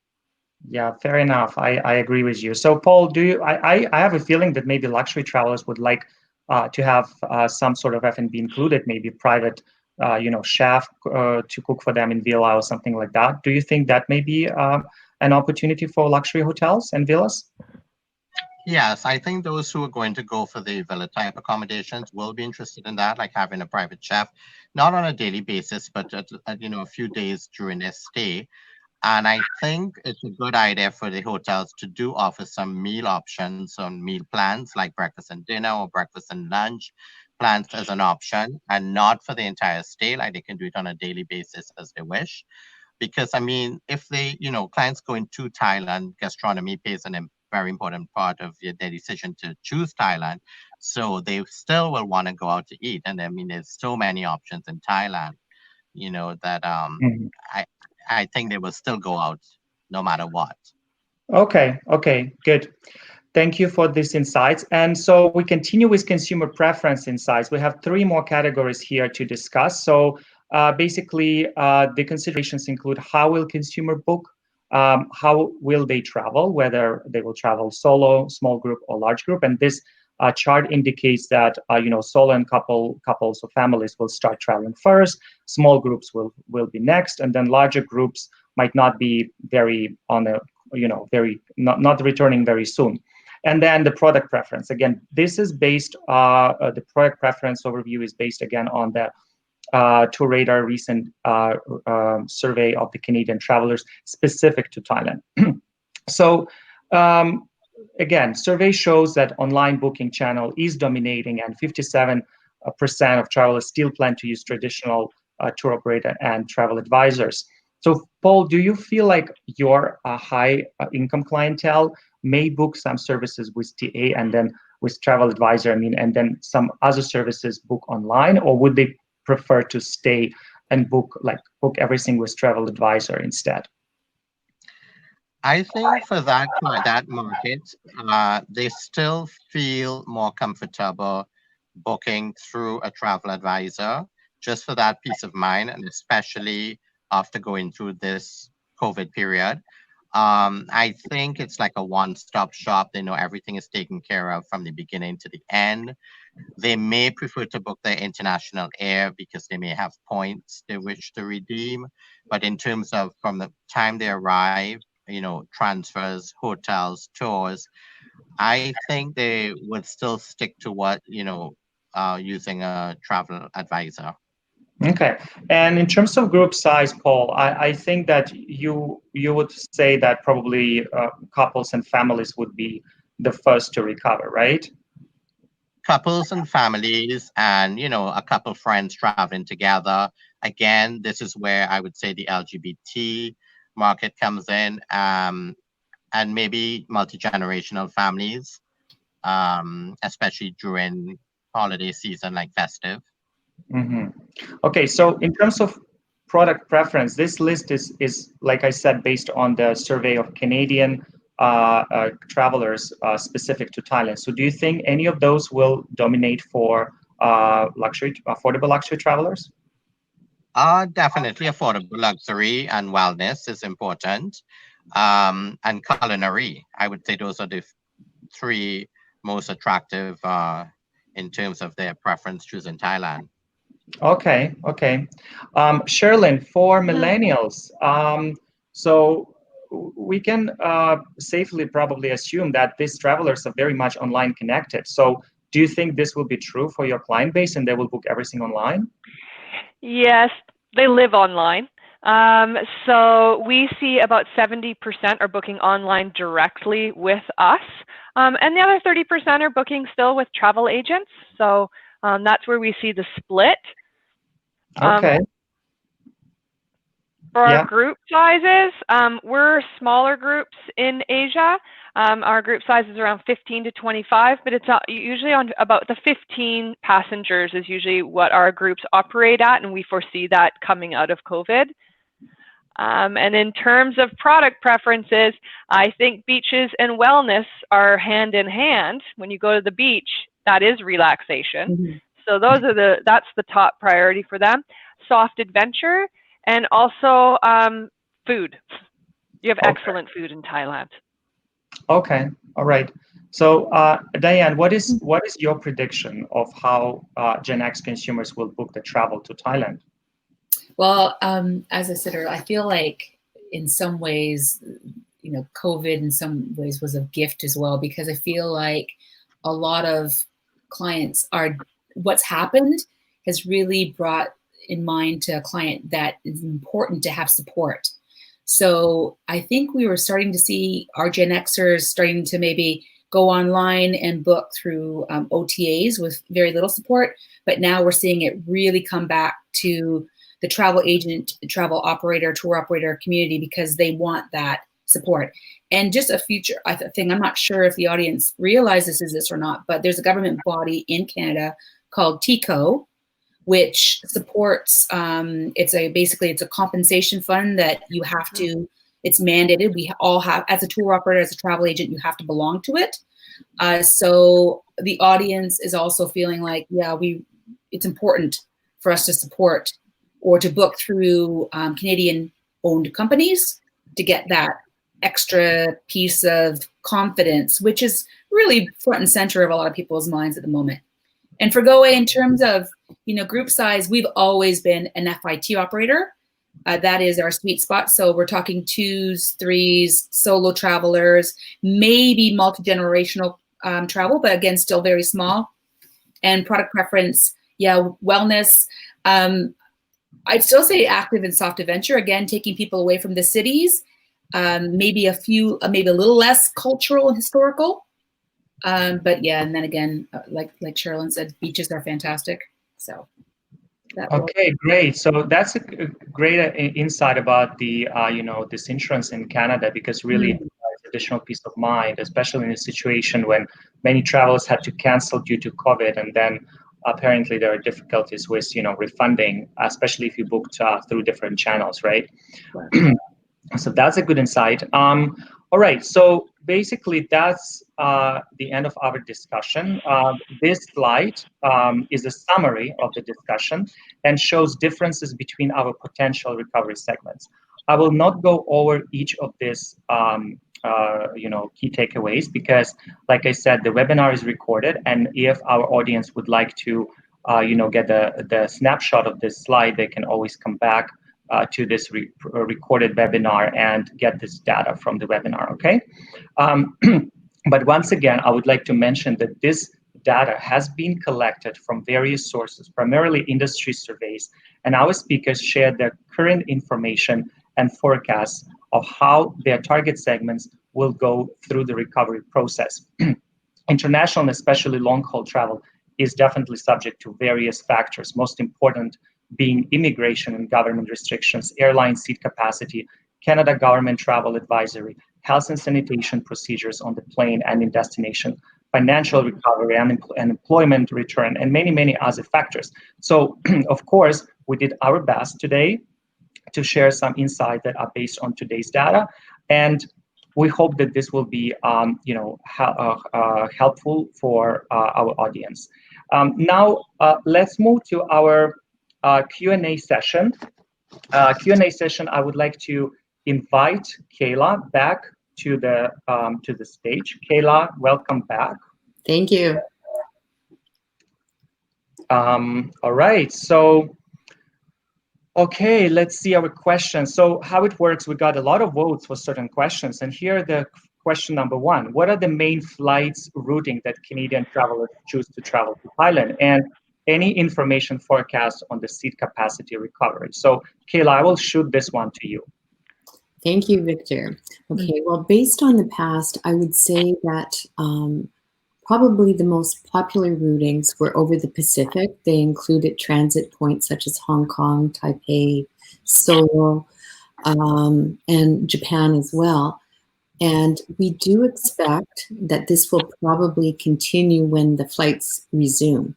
Yeah, fair enough. I agree with you. So, Paul, do you? I have a feeling that maybe luxury travelers would like to have some sort of F&B included, maybe private, chef to cook for them in villa or something like that. Do you think that may be an opportunity for luxury hotels and villas? Yes, I think those who are going to go for the villa type accommodations will be interested in that, like having a private chef, not on a daily basis, but at, a few days during their stay. And I think it's a good idea for the hotels to do offer some meal options, some meal plans like breakfast and dinner or breakfast and lunch plans as an option, and not for the entire stay. Like they can do it on a daily basis as they wish. Because I mean, if clients going to Thailand, gastronomy plays a very important part of their decision to choose Thailand. So they still will want to go out to eat. And I mean, there's so many options in Thailand, that Mhm. I think they will still go out no matter what. Okay, good. Thank you for these insights. And so we continue with consumer preference insights. We have 3 more categories here to discuss. So basically, the considerations include how will consumer book, how will they travel, whether they will travel solo, small group, or large group. And this chart indicates that solo and couples or families will start traveling first. Small groups will be next, and then larger groups might not be very on a very not returning very soon. And then the product preference. Again, this is based, the product preference overview is based again on the Tour Radar recent survey of the Canadian travelers specific to Thailand. So again, survey shows that online booking channel is dominating, and 57% of travelers still plan to use traditional tour operator and travel advisors. So, Paul, do you feel like your high income clientele may book some services with TA and then with travel advisor, and then some other services book online, or would they prefer to stay and book everything with travel advisor instead? I think for that market, they still feel more comfortable booking through a travel advisor just for that peace of mind, and especially after going through this COVID period. I think it's like a one-stop shop. They know everything is taken care of from the beginning to the end. They may prefer to book their international air because they may have points they wish to redeem. But in terms of from the time they arrive, transfers, hotels, tours, I think they would still stick to what, using a travel advisor. Okay. And in terms of group size, Paul, I think that you would say that probably couples and families would be the first to recover, right? Couples and families and, a couple friends traveling together. Again, this is where I would say the LGBT market comes in, and maybe multi-generational families, especially during holiday season like festive. Mm-hmm. Okay, so in terms of product preference, this list is like I said, based on the survey of Canadian travelers specific to Thailand. So do you think any of those will dominate for affordable luxury travelers? Definitely affordable luxury and wellness is important. And culinary, I would say those are the 3 most attractive in terms of their preference choosing Thailand. Okay. Sherilyn, for millennials, so we can safely probably assume that these travelers are very much online connected. So do you think this will be true for your client base and they will book everything online? Yes, they live online. So we see about 70% are booking online directly with us. And the other 30% are booking still with travel agents. So that's where we see the split. Okay. For our Yeah. group sizes, we're smaller groups in Asia. Our group size is around 15 to 25, but it's usually on about the 15 passengers is usually what our groups operate at, and we foresee that coming out of COVID. And in terms of product preferences, I think beaches and wellness are hand in hand. When you go to the beach, that is relaxation. Mhm. So that's the top priority for them. Soft adventure. And also food. You have excellent food in Thailand. Okay. All right. So Diane, what is your prediction of how Gen X consumers will book the travel to Thailand? Well, as I said earlier, I feel like in some ways, COVID in some ways was a gift as well, because I feel like a lot of clients what's happened has really brought in mind to a client that it's important to have support. So I think we were starting to see our Gen Xers starting to maybe go online and book through OTAs with very little support, but now we're seeing it really come back to the travel agent, travel operator, tour operator community, because they want that support. And just a future thing, I'm not sure if the audience realizes this or not, but there's a government body in Canada called TICO, which supports, basically it's a compensation fund that you have to, it's mandated. We all have, as a tour operator, as a travel agent, you have to belong to it. So the audience is also feeling like, it's important for us to support or to book through Canadian-owned companies to get that extra piece of confidence, which is really front and center of a lot of people's minds at the moment. And for GoAway, in terms of group size, we've always been an FIT operator. That is our sweet spot. So we're talking 2s, 3s, solo travelers, maybe multi-generational travel, but again, still very small. And product preference, wellness. I'd still say active and soft adventure, again, taking people away from the cities, maybe a little less cultural and historical. But yeah, and then again, like Sherilyn said, beaches are fantastic. So. Okay, great. So that's a great insight about the, this insurance in Canada, because really it provides additional peace of mind, especially in a situation when many travelers had to cancel due to COVID, and then apparently there are difficulties with, refunding, especially if you booked through different channels, right? So that's a good insight. All right, so basically that's the end of our discussion. This slide is a summary of the discussion and shows differences between our potential recovery segments. I will not go over each of these key takeaways, because like I said, the webinar is recorded, and if our audience would like to get the snapshot of this slide, they can always come back to this recorded webinar and get this data from the webinar, okay? But once again, I would like to mention that this data has been collected from various sources, primarily industry surveys, and our speakers shared their current information and forecasts of how their target segments will go through the recovery process. International and especially long-haul travel is definitely subject to various factors, most important being immigration and government restrictions, airline seat capacity, Canada government travel advisory, health and sanitation procedures on the plane and in destination, financial recovery and employment return, and many, many other factors. So, of course, we did our best today to share some insights that are based on today's data, and we hope that this will be, helpful for our audience. Now, let's move to our Q&A session. Q&A session. I would like to invite Kayla back to the stage. Kayla, welcome back. Thank you. All right. So, Okay, let's see our questions. So how it works, we got a lot of votes for certain questions. And here the question number one, what are the main flights routing that Canadian travelers choose to travel to Thailand? And any information forecast on the seat capacity recovery? So Kayla, I will shoot this one to you. Thank you, Victor. Okay, well, based on the past, I would say that probably the most popular routings were over the Pacific. They included transit points such as Hong Kong, Taipei, Seoul, and Japan as well. And we do expect that this will probably continue when the flights resume.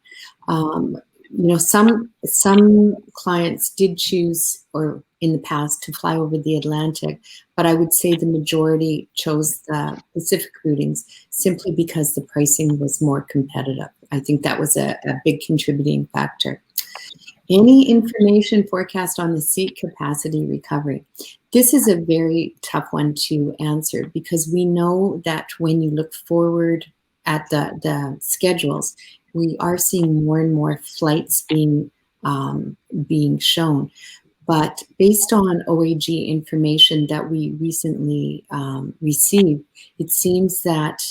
Some clients did choose, or in the past, to fly over the Atlantic, but I would say the majority chose the Pacific routings simply because the pricing was more competitive. I think that was a big contributing factor. Any information forecast on the seat capacity recovery? This is a very tough one to answer because we know that when you look forward at the schedules, we are seeing more and more flights being shown. But based on OAG information that we recently received, it seems that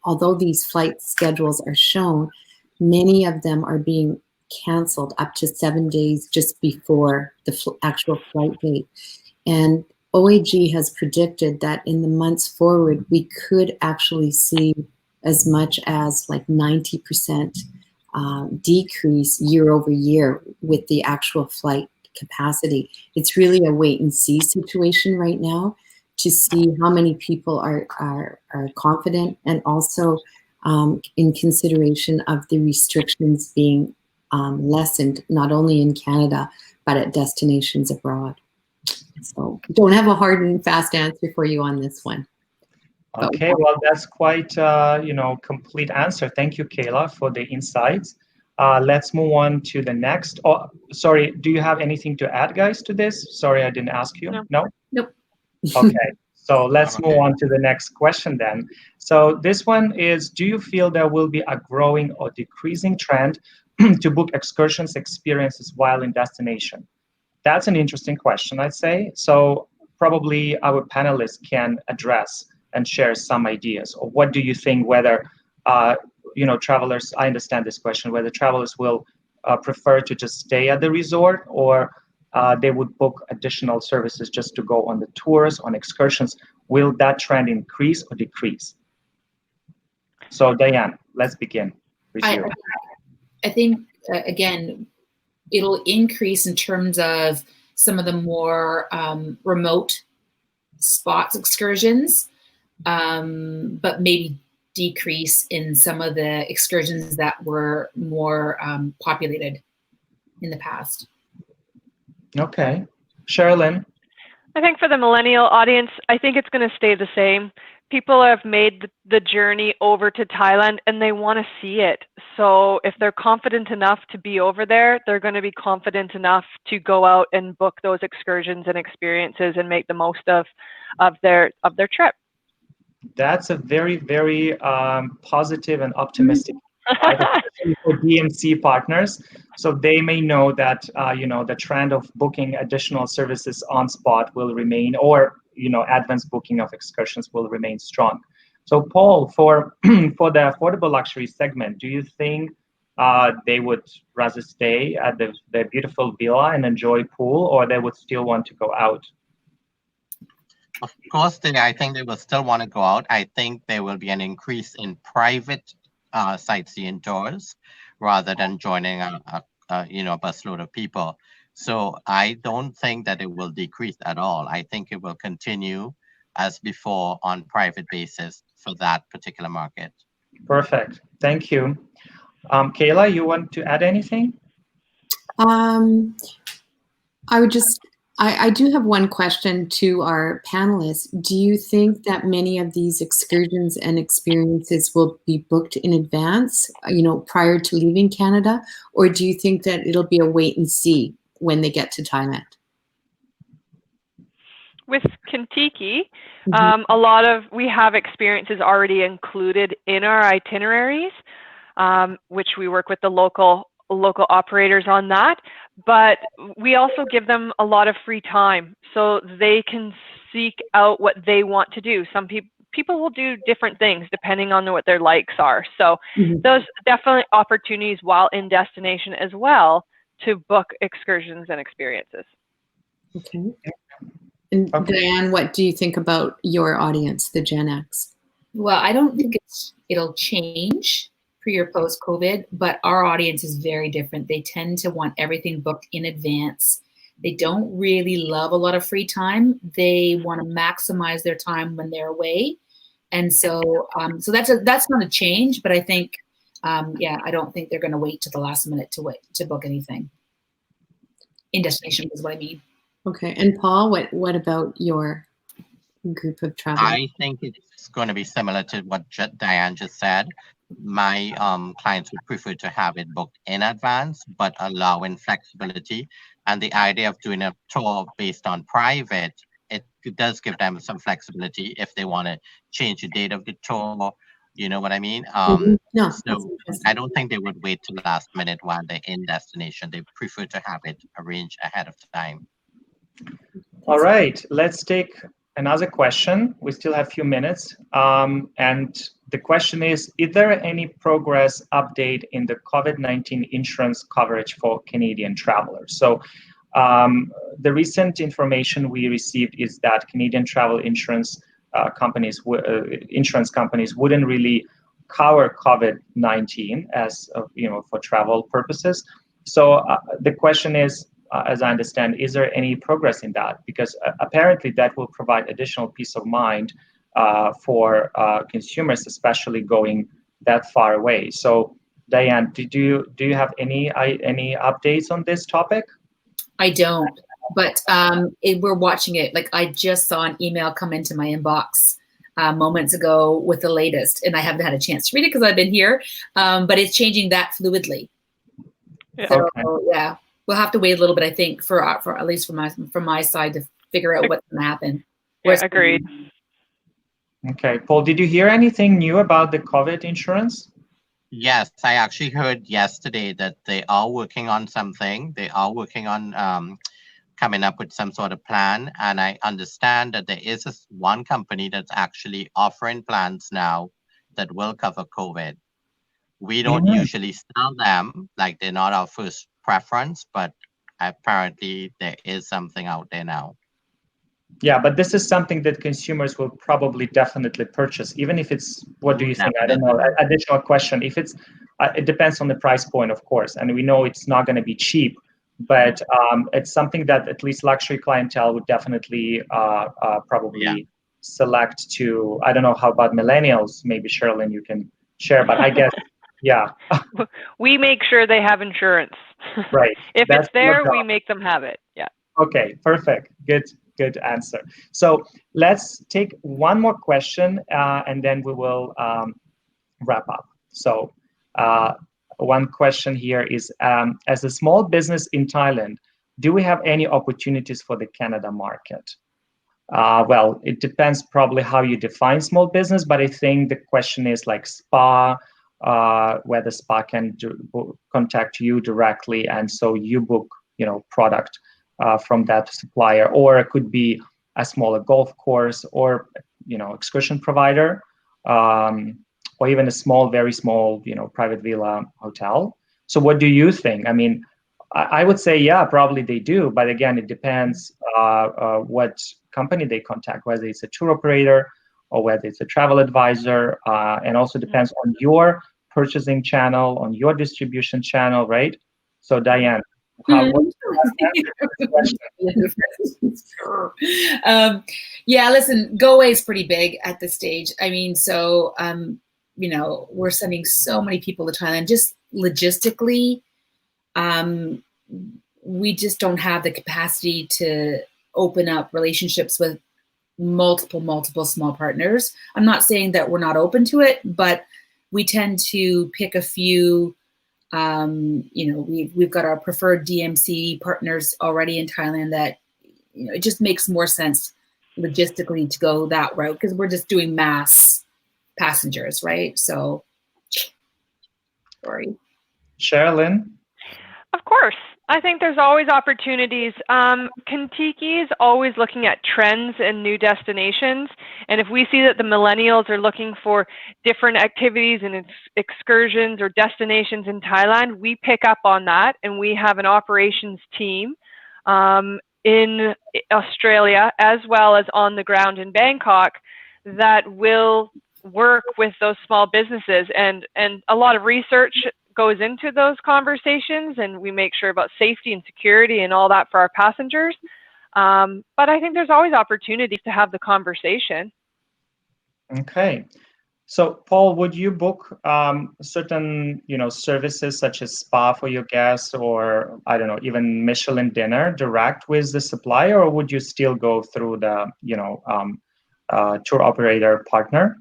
although these flight schedules are shown, many of them are being canceled up to 7 days just before the actual flight date. And OAG has predicted that in the months forward, we could actually see as much as like 90% decrease year over year with the actual flight capacity. It's really a wait and see situation right now to see how many people are confident, and also in consideration of the restrictions being lessened, not only in Canada, but at destinations abroad. So don't have a hard and fast answer for you on this one. Okay, well, that's quite, complete answer. Thank you, Kayla, for the insights. Let's move on to the next. Oh, sorry, do you have anything to add, guys, to this? Sorry, I didn't ask you. No? Nope. Okay, so let's move on to the next question then. So this one is, do you feel there will be a growing or decreasing trend to book excursions experiences while in destination? That's an interesting question, I'd say. So probably our panelists can address and share some ideas. Or what do you think, whether, travelers, I understand this question, whether travelers will prefer to just stay at the resort, or they would book additional services just to go on the tours, on excursions. Will that trend increase or decrease? So Diane, let's begin with you. I think, again, it'll increase in terms of some of the more remote spots excursions, but maybe decrease in some of the excursions that were more populated in the past. Okay. Sherilyn? I think for the millennial audience, I think it's going to stay the same. People have made the journey over to Thailand and they want to see it. So if they're confident enough to be over there, they're going to be confident enough to go out and book those excursions and experiences and make the most of their trip. That's a very, very positive and optimistic for DMC partners. So they may know that, the trend of booking additional services on spot will remain, or, advanced booking of excursions will remain strong. So Paul, for the affordable luxury segment, do you think they would rather stay at the beautiful villa and enjoy pool, or they would still want to go out? Of course, I think they will still want to go out. I think there will be an increase in private sightseeing tours rather than joining a busload of people. So I don't think that it will decrease at all. I think it will continue as before on private basis for that particular market. Perfect. Thank you. Kayla, you want to add anything? I do have one question to our panelists. Do you think that many of these excursions and experiences will be booked in advance, prior to leaving Canada? Or do you think that it'll be a wait and see when they get to Thailand? With Kentucky, we have experiences already included in our itineraries, which we work with the local operators on that. but we also give them a lot of free time so they can seek out what they want to do. Some people will do different things depending on what their likes are. So those definitely opportunities while in destination as well to book excursions and experiences. Okay. And Diane, what do you think about your audience, the Gen X? Well, I don't think it'll change pre or post COVID, but our audience is very different. They tend to want everything booked in advance. They don't really love a lot of free time. They want to maximize their time when they're away. And so that's not a change, but I think, I don't think they're going to wait to the last minute to book anything. In destination is what I mean. Okay, and Paul, what about your group of travelers? I think it's going to be similar to what Diane just said. My clients would prefer to have it booked in advance, but allowing flexibility. And the idea of doing a tour based on private, it does give them some flexibility if they want to change the date of the tour. You know what I mean? No, so I don't think they would wait till the last minute while they're in destination. They prefer to have it arranged ahead of time. All right, let's take another question. We still have a few minutes. And the question is there any progress update in the COVID-19 insurance coverage for Canadian travelers? So the recent information we received is that Canadian travel insurance companies wouldn't really cover COVID-19 as for travel purposes. So the question is, as I understand, is there any progress in that? Because apparently that will provide additional peace of mind for consumers, especially going that far away. So, Diane, do you have any updates on this topic? I don't, but we're watching it. Like I just saw an email come into my inbox moments ago with the latest, and I haven't had a chance to read it because I've been here. But it's changing that fluidly. So yeah. We'll have to wait a little bit, I think, for at least from my side to figure out what's going to happen. Yeah, agreed. Okay, Paul, did you hear anything new about the COVID insurance? Yes, I actually heard yesterday that they are working on something. They are working on coming up with some sort of plan. And I understand that there is one company that's actually offering plans now that will cover COVID. We don't usually sell them, like they're not our first preference, but apparently there is something out there now. Yeah, but this is something that consumers will probably definitely purchase, even if it's, what do you think? I don't know, additional question. If it's, it depends on the price point, of course, and we know it's not going to be cheap, but it's something that at least luxury clientele would definitely probably select to. I don't know, how about millennials? Maybe Sherilyn, you can share, but I guess, yeah. We make sure they have insurance. Right. If it's there, we make them have it. Yeah. Okay, perfect. Good answer. So let's take one more question and then we will wrap up. So one question here is, as a small business in Thailand, do we have any opportunities for the Canada market? Well, it depends probably how you define small business, but I think the question is like spa, where the spa can contact you directly, and so you book, product from that supplier, or it could be a smaller golf course, or excursion provider, or even a small, very small, private villa hotel. So what do you think? I mean, I would say, yeah, probably they do, but again, it depends what company they contact, whether it's a tour operator or whether it's a travel advisor, and also depends on your purchasing channel, on your distribution channel, right? So Diane, yeah, listen, Go Away is pretty big at this stage. I mean, so we're sending so many people to Thailand. Just logistically, we just don't have the capacity to open up relationships with multiple small partners. I'm not saying that we're not open to it, but we tend to pick a few. We've got our preferred DMC partners already in Thailand that, it just makes more sense logistically to go that route because we're just doing mass passengers, right? So, sorry. Sherilyn? Of course. I think there's always opportunities. Contiki is always looking at trends and new destinations. And if we see that the millennials are looking for different activities and excursions or destinations in Thailand, we pick up on that. And we have an operations team in Australia, as well as on the ground in Bangkok, that will work with those small businesses. And a lot of research goes into those conversations, and we make sure about safety and security and all that for our passengers. But I think there's always opportunities to have the conversation. Okay. So, Paul, would you book certain, services such as spa for your guests, or I don't know, even Michelin dinner direct with the supplier, or would you still go through the, tour operator partner?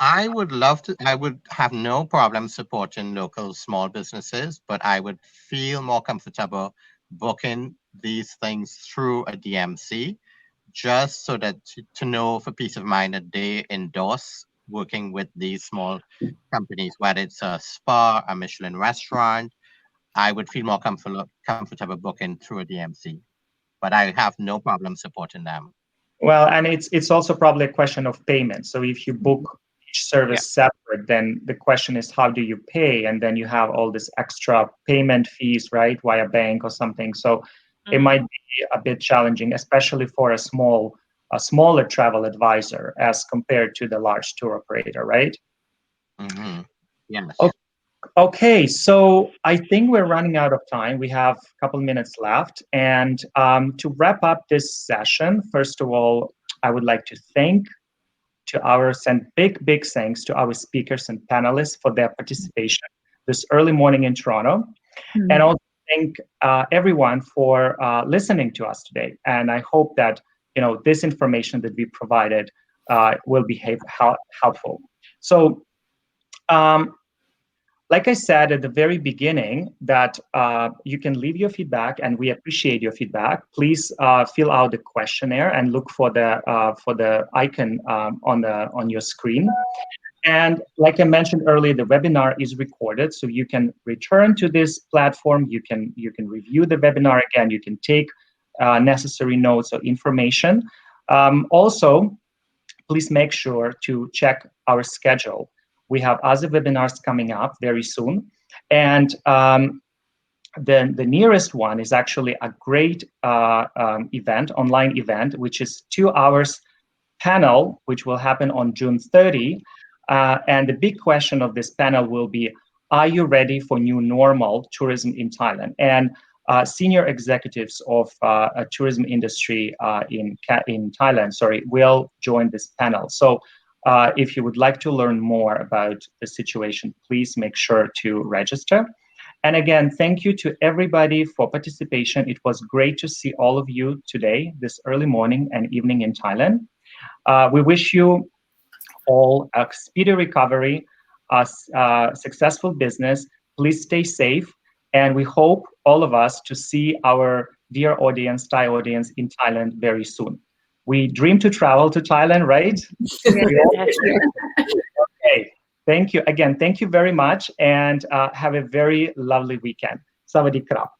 I would love to. I would have no problem supporting local small businesses, but I would feel more comfortable booking these things through a DMC, just so that to know for peace of mind that they endorse working with these small companies, whether it's a spa, a Michelin restaurant. I would feel more comfortable booking through a DMC, but I have no problem supporting them. Well, and it's also probably a question of payment. So if you book each service separate, then the question is, how do you pay? And then you have all this extra payment fees, right, via bank or something. So it might be a bit challenging, especially for a smaller travel advisor as compared to the large tour operator, right? Mm-hmm. Yes. Okay, so I think we're running out of time. We have a couple minutes left. And to wrap up this session, first of all, I would like to send big thanks to our speakers and panelists for their participation this early morning in Toronto. Mm-hmm. And also thank everyone for listening to us today. And I hope that this information that we provided will be helpful. So, like I said at the very beginning, that you can leave your feedback, and we appreciate your feedback. Please fill out the questionnaire and look for the icon on your screen. And like I mentioned earlier, the webinar is recorded, so you can return to this platform. You can review the webinar again. You can take necessary notes or information. Also, please make sure to check our schedule. We have other webinars coming up very soon. And the nearest one is actually a great online event, which is 2 hours panel, which will happen on June 30. And the big question of this panel will be, are you ready for new normal tourism in Thailand? And senior executives of a tourism industry in Thailand, will join this panel. So if you would like to learn more about the situation, please make sure to register. And again, thank you to everybody for participation. It was great to see all of you today, this early morning and evening in Thailand. We wish you all a speedy recovery, a successful business. Please stay safe. And we hope all of us to see our dear audience, Thai audience in Thailand very soon. We dream to travel to Thailand, right? Okay, thank you. Again, thank you very much, and have a very lovely weekend. Sawadee krap.